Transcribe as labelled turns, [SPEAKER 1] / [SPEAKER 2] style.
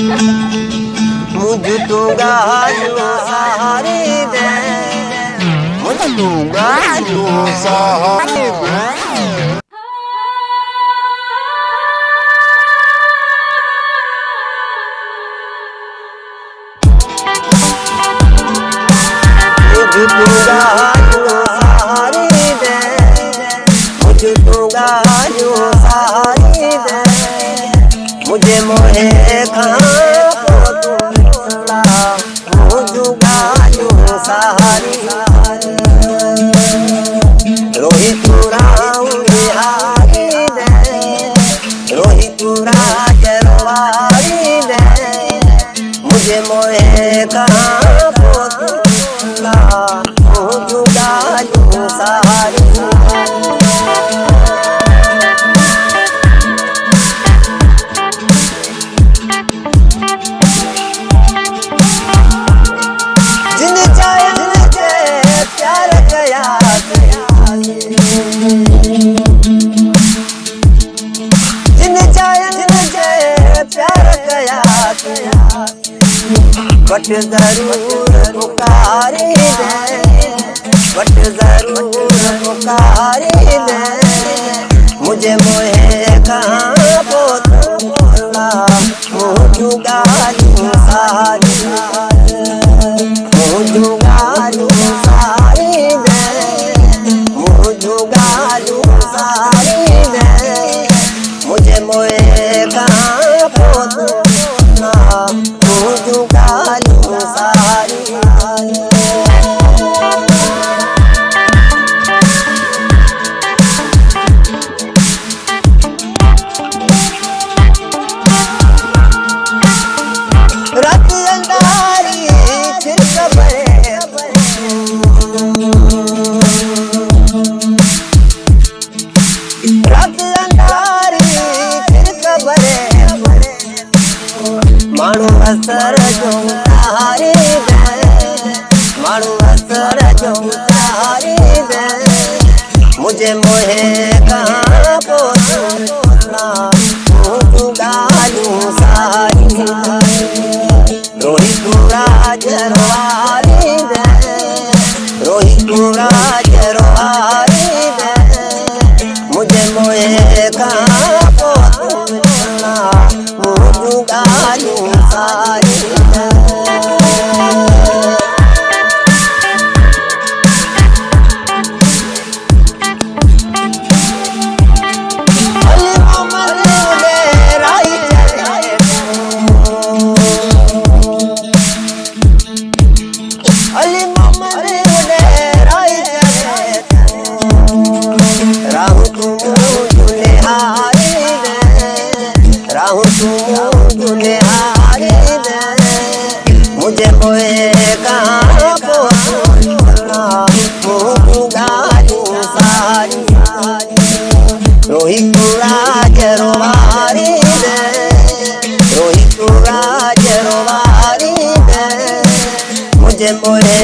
[SPEAKER 1] मुझ दूंगा जो सहारे दे, मुझ दूंगा जो सहारे दे। मुझ दूंगा जो सहारे दे, मुझ दूंगा जो सहारे दे। मुझे मोहे कहाँ को तू मिला, मुझ दूंगा जो सहारे दे। रोहित हारी दे, रोहित राजरवारी दे। मुझे मोहे कहाँ को तू मिला, मुझ दूंगा जो सहारे दे। बट जरूर पुकारे दे, बट जरूर पुकारे दे। मुझे मोहे कहाँ को तू बोला, मुझ दूंगा जो सहारे दे, मुझ दूंगा जो सहारे दे, मुझ दूंगा जो सहारे दे। मुझे मोहे कहाँ को तू बोला, मुझ दूंगा जो सहारे दे। रात अंधारी फिर कब्रे, रात अंधारी फिर कब्रे। मानू असर जो तारे दे, मानू असर जो तारे दे। मुझे मोहे कहाँ को तू बोला, मुझ दूंगा जो सहारे दे। रोहित राजरवारी दे, रोहित राजरवारी दे। मुझे मोहे कहाँ को तू बोला, मुझ दूंगा जो सहारे दे। अली मोहम्मद उडेराई चले, अली मोहम्मद उडेराई चले। राहु तुम दुनिहारी दे, राहु तुम दुनिहारी दे। मुझे मोहे कहाँ को तू बोला, मुझ दूंगा जो सहारे दे। रोहित राजरवारी दे, रोहित राजरवारी दे। मुझे मोहे